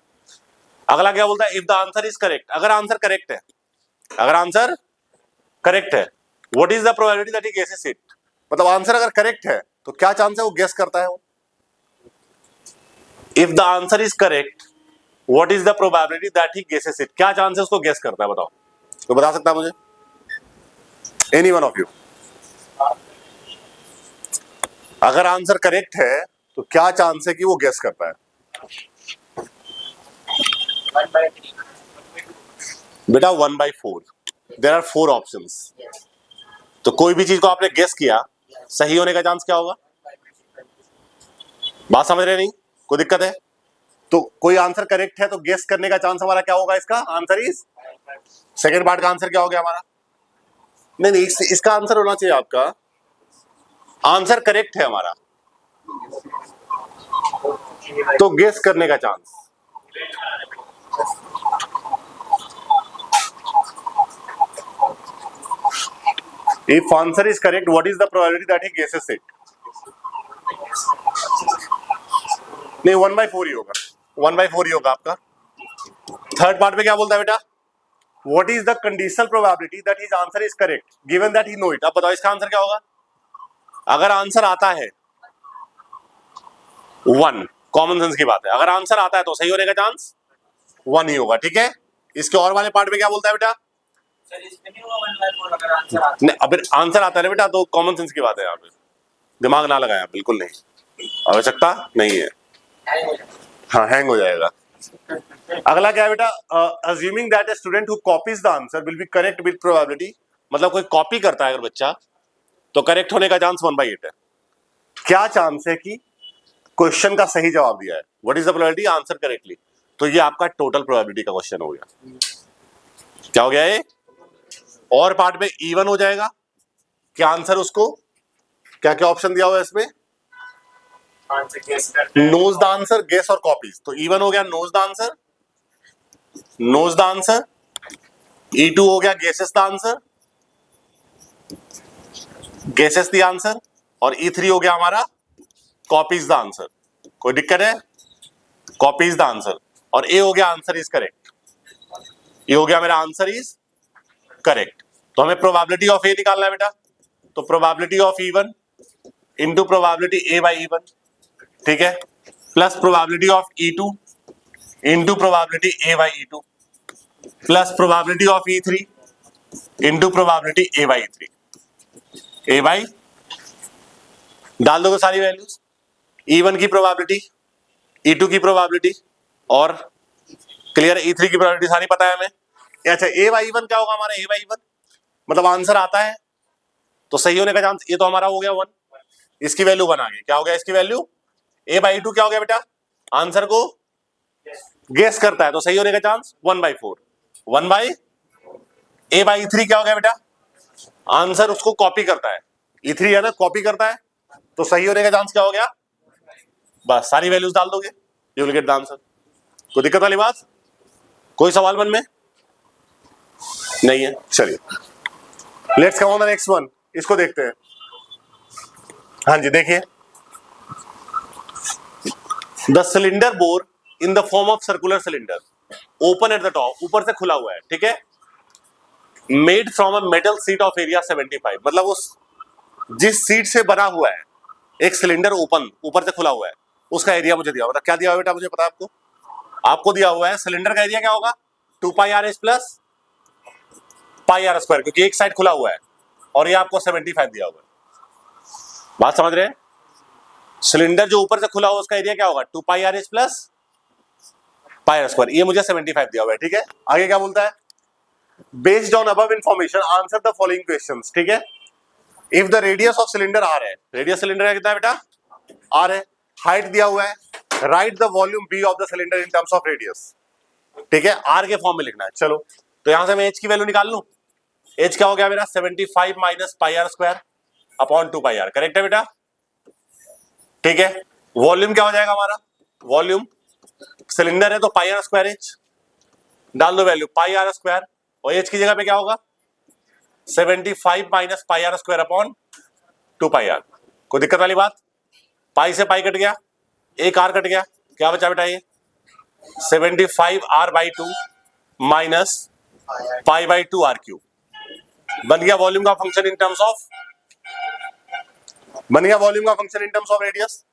अगला क्या बोलता है, if the answer is correct, अगर आंसर करेक्ट है, अगर आंसर करेक्ट है, what is the probability that he guesses it? मतलब आंसर अगर करेक्ट है तो क्या चांस है वो गेस करता है वो? If the answer is correct, what is the probability that he guesses it? क्या चांस है उसको गेस करता है? बताओ, तो बता सकता है मुझे? Any one of you? अगर आंसर करेक्ट है तो क्या चांस है कि वो गेस करता है? बेटा 1/4, देयर आर 4 ऑप्शंस, तो कोई भी चीज को आपने गेस किया, सही होने का चांस क्या होगा? बात समझ रहे नहीं? कोई दिक्कत है? तो कोई आंसर करेक्ट है तो गेस करने का चांस हमारा क्या होगा? इसका आंसर इज, सेकेंड पार्ट का आंसर क्या हो गया हमारा? नहीं, इसका आंसर होना चाहिए आपका, आंसर करेक्ट है हमारा तो गेस करने का chance. If answer is correct what is the probability that he guesses it? नहीं 1/4 ही होगा, 1/4 ही होगा आपका। थर्ड पार्ट में क्या बोलता है बेटा? What is the conditional probability that his answer is correct given that he know it? अब बताओ इसका आंसर क्या होगा? अगर आंसर आता है 1, कॉमन सेंस की बात है, अगर आंसर आता है तो सही होने का चांस 1 ही होगा, ठीक है। इसके और वाले पार्ट में क्या बोलता है बेटा? नहीं, अब आंसर आता है ना बेटा तो कॉमन सेंस की बात है, यहाँ पे दिमाग ना लगाया, बिल्कुल नहीं, आवश्यकता नहीं है। हाँ, हैंग हो जाएगा। अगला क्या है बेटा? Assuming that a student who copies the answer will be correct with probability, मतलब कोई कॉपी करता है अगर बच्चा तो करेक्ट होने का चांस 1/8 है। क्या चांस है कि क्वेश्चन का सही जवाब दिया है? What is the probability answer correctly? तो ये आपका टोटल प्रोबेबिलिटी का क्वेश्चन हो गया। क्या हो गया ये? और पार्ट में इवन हो जाएगा क्या आंसर उसको? क्या क्या ऑप्शन दिया हुआ है इसमें? नोज द आंसर, गेस और कॉपीज। तो इवन हो गया knows the answer, knows the answer. E2 हो गया guesses the answer, guesses the answer. और E3 हो गया हमारा कॉपीज द आंसर। कोई दिक्कत है? Copies the answer. और ए हो गया आंसर इज करेक्ट। ये हो गया मेरा आंसर इज करेक्ट। तो हमें प्रोबेबिलिटी ऑफ ए निकालना है बेटा। तो probability of E1 into probability A by E1, ठीक है, plus probability of E2 into probability A by E2 plus probability of E3 into probability A by E3। A by डाल दोगे सारी वैल्यूज, E1 की प्रोबेबिलिटी, E2 की probability और clear E3 की probability सारी पता है हमें। अच्छा, ए बाई E1 क्या होगा हमारा? ए बाई E1 मतलब आंसर आता है तो सही होने का चांस, ये तो हमारा हो गया 1, इसकी वैल्यू 1 आ गई। क्या हो गया इसकी वैल्यू? ए बाई E2 क्या हो गया बेटा? आंसर को गेस करता है तो सही होने का चांस 1/4। 1/, ए बाई E3 क्या हो गया बेटा? आंसर उसको कॉपी करता है, E3 है ना, कॉपी करता है तो सही होने का चांस क्या हो गया? बस सारी वैल्यूज डाल दोगे, you will get the answer. कोई दिक्कत वाली बात? कोई सवाल मन में नहीं है? चलिए let's come on the next one, इसको देखते हैं। हाँ जी, देखिए, the cylinder bore in the form of circular cylinder open at the top, ऊपर से खुला हुआ है, ठीक है, made from a metal seat of area 75, मतलब उस जिस सीट से बना हुआ है एक सिलेंडर ओपन ऊपर से खुला हुआ है, उसका एरिया मुझे दिया हुआ है। क्या दिया हुआ है बेटा? मुझे पता है आपको, आपको दिया हुआ है सिलेंडर का एरिया क्या होगा? 2πr प्लस πr स्क्वायर, क्योंकि एक साइड खुला हुआ है और ये आपको 75 दिया हुआ है। बात समझ रहे हैं? सिलेंडर जो ऊपर से खुला हुआ उसका एरिया क्या होगा? 2πr प्लस πr स्क्वायर, ये मुझे 75 दिया हुआ है, ठीक है। आगे क्या बोलता है? Based on above information answer the following questions, ठीक है। If the radius of cylinder r है, रेडियस सिलेंडर का कितना है बेटा? आर है। हाइट दिया हुआ है, write the volume b of the cylinder in terms of radius, ठीक है, आर के फॉर्म में लिखना है। चलो तो यहां से मैं एच की वैल्यू निकाल लूं। एच क्या हो गया मेरा? 75 minus πr square upon 2πr, correct है बेटा, ठीक है। वॉल्यूम क्या हो जाएगा हमारा? वॉल्यूम सिलेंडर है तो πr स्क्वायर एच, डाल दो वैल्यू πr स्क्वायर, और एच की जगह पे क्या होगा? 75 minus πr square upon 2πr। कोई दिक्कत वाली बात? पाई से पाई कट गया, एक आर कट गया, क्या बचा बेटा? ये 75r/2 माइनस π/2r3 बन गया वॉल्यूम का फंक्शन इन टर्म्स ऑफ, बन गया वॉल्यूम का function in terms of radius.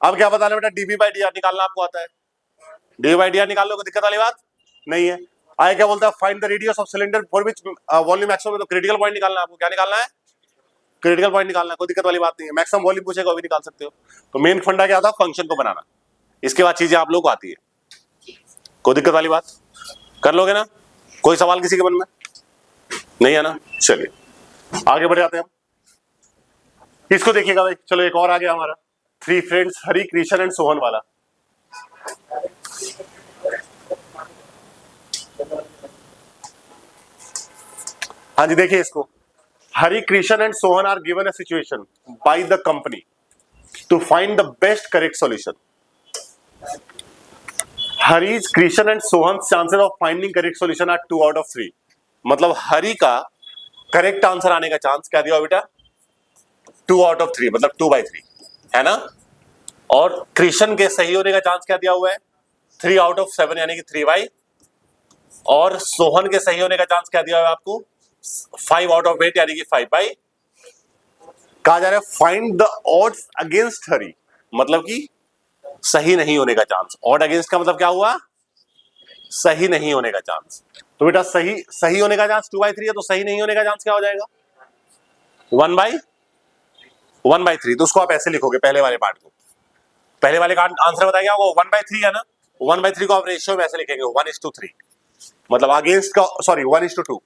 अब क्या बताना बेटा? dv/dr निकालना आपको आता है, dv/dr निकाल लो, कोई दिक्कत वाली बात नहीं है। आगे क्या बोलता है? Find the radius of cylinder for which volume maximum, तो क्रिटिकल पॉइंट निकालना है आपको। क्या निकालना है? क्रिटिकल पॉइंट निकालना है, कोई दिक्कत वाली बात नहीं है। मैक्सिमम वॉल्यूम पूछेगा वो भी निकाल सकते हो। तो मेन फंडा क्या था? फंक्शन को बनाना, इसके बाद चीजें आप लोग को आती है। कोई दिक्कत वाली बात? कर लोगे ना? कोई सवाल किसी के मन में नहीं है ना? चलिए आगे बढ़ जाते हैं हम। इसको देखिएगा भाई, चलो एक और आ गया हमारा, 3 फ्रेंड्स हरि, कृष्ण एंड सोहन वाला। हाँ जी, देखिए इसको, Hari, Krishna and Sohan are given a situation by the company to find the best correct solution. Hari, Krishna and Sohan chances of finding correct solution are 2 out of 3, मतलब हरि का करेक्ट आंसर आने का चांस क्या दिया बेटा, 2/3 मतलब 2/3 है ना। और कृष्ण के सही होने का चांस क्या दिया हुआ है, 3/7 यानी कि 3/। और सोहन के सही होने का चांस क्या दिया हुआ है आपको, 5/8 यानी कि 5/। कहा जा रहा है फाइंड द ऑड्स अगेंस्ट हरी, मतलब कि सही नहीं होने का चांस। ऑड अगेंस्ट का मतलब क्या हुआ, सही नहीं होने का चांस। तो बेटा सही होने का चांस 2/3 है, तो सही नहीं होने का चांस क्या हो जाएगा, 1/3। तो उसको आप ऐसे लिखोगे पहले वाले पार्ट को, पहले वाले का आंसर बताया वो 1/3 है ना, 1/3 को आप रेशियो में ऐसे लिखेंगे 1:3, मतलब अगेंस्ट का, सॉरी 1:2,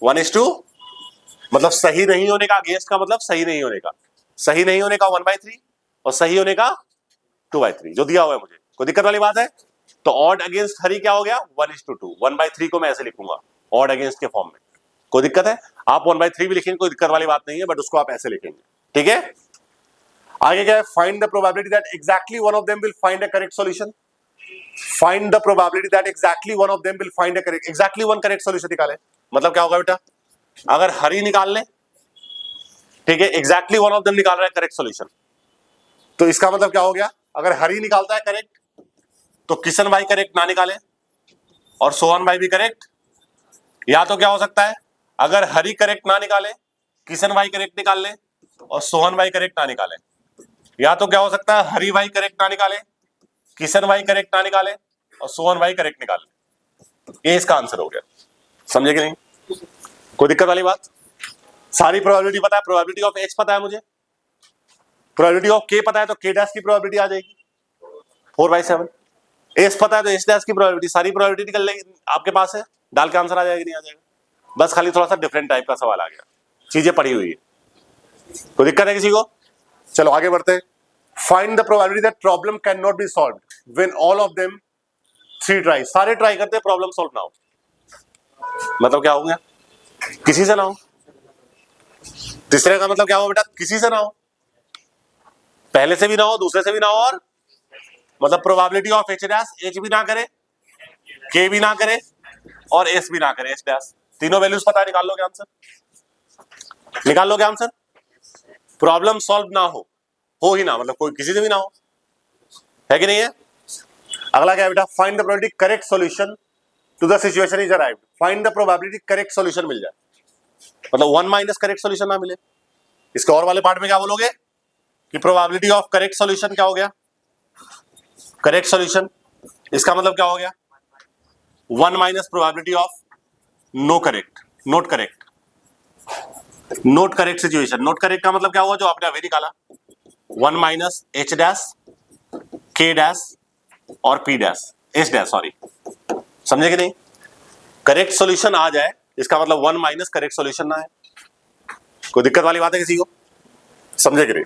1:, मतलब सही नहीं होने का अगेंस्ट का मतलब सही नहीं होने का, सही नहीं होने का 1/3 और सही होने का 2/3 जो दिया हुआ है मुझे। कोई दिक्कत वाली बात है। तो ऑड अगेंस्ट हरी क्या हो गया, 1:2। 1/3 को मैं ऐसे लिखूंगा ऑड अगेंस्ट के फॉर्म में। कोई दिक्कत है, आप 1/3 भी लिखेंगे, कोई दिक्कत वाली बात नहीं है, बट उसको आप ऐसे लिखेंगे, ठीक है। आगे क्या है, find the probability that exactly one of them will find a correct solution. Find the probability that exactly one of them will find a correct, exactly one correct solution निकाले। मतलब क्या होगा बेटा, अगर हरी निकाल ले, ठीक है, एग्जैक्टली वन ऑफ देम निकाल रहा है करेक्ट सॉल्यूशन, तो इसका मतलब क्या हो गया, अगर हरी निकालता है करेक्ट तो किशन भाई करेक्ट ना निकाले और सोहन भाई भी करेक्ट। या तो क्या हो सकता है, अगर हरी करेक्ट ना निकाले, किशन भाई करेक्ट निकाल ले और सोहन भाई करेक्ट ना निकाले। या तो क्या हो सकता है, हरी भाई करेक्ट ना निकाले, किशन भाई करेक्ट ना निकाले और सोहन भाई करेक्ट निकाले। ये इसका आंसर हो गया, समझे कि नहीं, कोई दिक्कत वाली बात। सारी प्रोबेबिलिटी पता है, प्रोबेबिलिटी ऑफ एक्स पता है मुझे, प्रोबेबिलिटी ऑफ के पता है, तो के डैश की प्रोबेबिलिटी आ जाएगी 4/7। एस पता है तो एस डैश की प्रोबेबिलिटी, सारी प्रोबेबिलिटी निकल लेगी आपके पास है, डाल के आंसर आ जाएगा, नहीं आ जाएगा। बस खाली थोड़ा सा डिफरेंट टाइप का सवाल आ गया, चीजें पड़ी हुई है। कोई दिक्कत है किसी को, चलो आगे बढ़ते हैं। Find the probability that problem can not be solved when all of them 3 try, सारे ट्राई करते हैं प्रॉब्लम सॉल्व ना हो। मतलब क्या हो गया, किसी से ना हो। तीसरे का मतलब क्या हो बेटा, किसी से ना हो, पहले से भी ना हो, दूसरे से भी ना हो, और मतलब probability of H dash, H भी ना करे, के भी ना करे और एस भी ना करे, एच डैश। तीनों वैल्यूज पता है, निकाल लोगे आंसर, निकाल लोगे आंसर। प्रॉब्लम सॉल्व ना हो ही ना, मतलब कोई किसी से भी ना हो, है कि नहीं है। अगला क्या है बेटा, find the probability correct solution to the situation is arrived. Find the probability correct solution मिल जाए, मतलब 1 - करेक्ट सॉल्यूशन ना मिले। इसके और वाले पार्ट में क्या बोलोगे कि प्रोबेबिलिटी ऑफ करेक्ट सॉल्यूशन क्या हो गया, करेक्ट सॉल्यूशन, इसका मतलब क्या हो गया, 1 - probability of no correct, not correct, not correct situation. Not correct का मतलब क्या हुआ, जो आपने अभी निकाला, 1 - एच डैश, के डैश और P dash, S dash, sorry, समझे कि नहीं। करेक्ट सॉल्यूशन आ जाए इसका मतलब 1 - करेक्ट सॉल्यूशन ना है। कोई दिक्कत वाली बात है किसी को, समझे कि नहीं,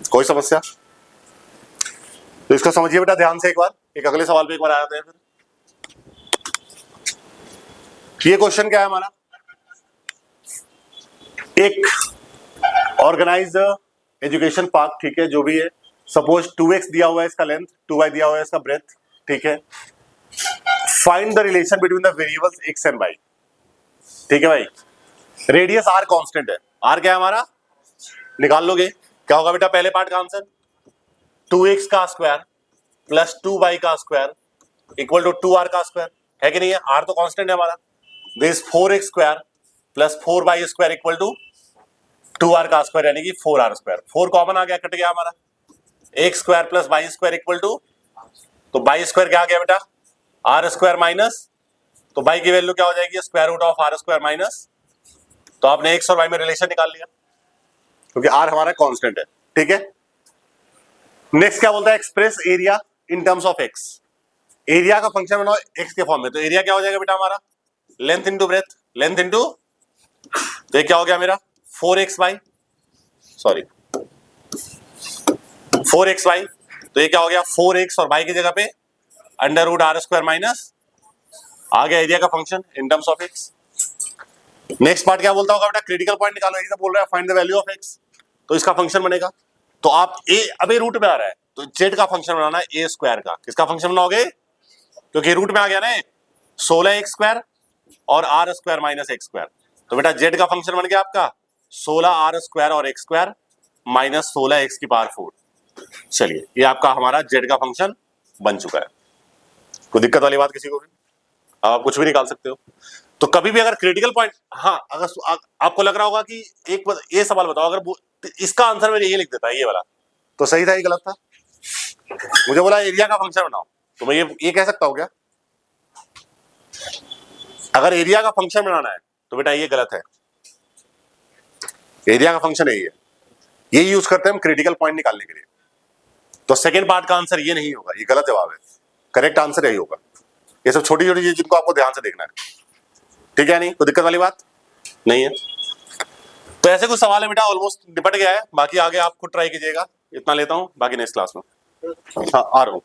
कोई समस्या। तो इसको समझिए बेटा ध्यान से, एक बार एक अगले सवाल पे एक बार आ जाते हैं। फिर ये क्वेश्चन क्या है हमारा, एक ऑर्गेनाइज्ड एजुकेशन पार्क, ठीक है, जो भी है, सपोज 2x दिया हुआ है इसका लेंथ, 2y दिया हुआ है इसका ब्रेथ, ठीक है। Find the relation between the variables x and y, ठीक है भाई। रेडियस r कांस्टेंट है, r क्या है हमारा, निकाल लोगे, क्या होगा बेटा पहले पार्ट का आंसर, 2x का स्क्वायर प्लस 2y का स्क्वायर इक्वल टू 2r का स्क्वायर, है कि नहीं है। r तो कांस्टेंट है हमारा, this 4x square plus 4y square equal to 2r का स्क्वायर यानी कि 4r स्क्वायर। 4 कॉमन आ गया, कट गया हमारा, x square plus y square equal to, तो y स्क्वायर क्या आ गया बेटा, r स्क्वायर माइनस, तो y की वैल्यू क्या हो जाएगी, square root of r square minus, तो आपने x और y में रिलेशन निकाल लिया क्योंकि r हमारा कांस्टेंट है, ठीक है। नेक्स्ट क्या बोलता है, express area in terms of x, area का फंक्शन बनाओ x के फॉर्म में, तो एरिया क्या हो जाएगा बेटा हमारा, length into breadth, length into, तो ये क्या हो गया मेरा 4xy, सॉरी 4xy, तो ये क्या हो गया 4x और y की जगह पे under root r square minus, आ गया एरिया का function in terms of x। Next part क्या बोलता होगा बेटा, क्रिटिकल पॉइंट निकालो, यही तो बोल रहा है find the value of x, तो इसका फंक्शन बनेगा, तो आप a अबे रूट में आ रहा है तो z का फंक्शन बनाना है a स्क्वायर का, किसका फंक्शन बनाओगे, क्योंकि रूट में आ गया ना 16x स्क्वायर और r square minus x square. तो बेटा जेड का फंक्शन बन गया आपका 16r स्क्वायर और एक्स स्क्वायर माइनस 16x की पावर 4। चलिए ये आपका हमारा जेड का फंक्शन बन चुका है। कोई दिक्कत वाली बात किसी को भी? आप कुछ भी निकाल सकते हो। तो कभी भी अगर क्रिटिकल पॉइंट, हाँ अगर आपको लग रहा होगा कि ये सवाल बताओ, अगर इसका आंसर मैंने ये लिख देता है ये वाला, तो सही था ये गलत था? मुझे बोला एरिया का फंक्शन बनाओ, तो मैं ये कह सकता हूं क्या? अगर एरिया का फंक्शन बनाना है तो बेटा ये गलत है। एरिया का फंक्शन यही है, ये यूज करते हैं हम क्रिटिकल पॉइंट निकालने के लिए। तो सेकंड पार्ट का आंसर ये नहीं होगा, ये गलत जवाब है। करेक्ट आंसर यही होगा। ये सब छोटी छोटी चीज जिनको आपको ध्यान से देखना है, ठीक है? नहीं कोई दिक्कत वाली बात नहीं है। तो ऐसे कुछ सवाल है बेटा, ऑलमोस्ट निपट गया है। बाकी आगे आप खुद ट्राई कीजिएगा। इतना लेता हूं, बाकी नेक्स्ट क्लास में। हाँ आ रहा हूं।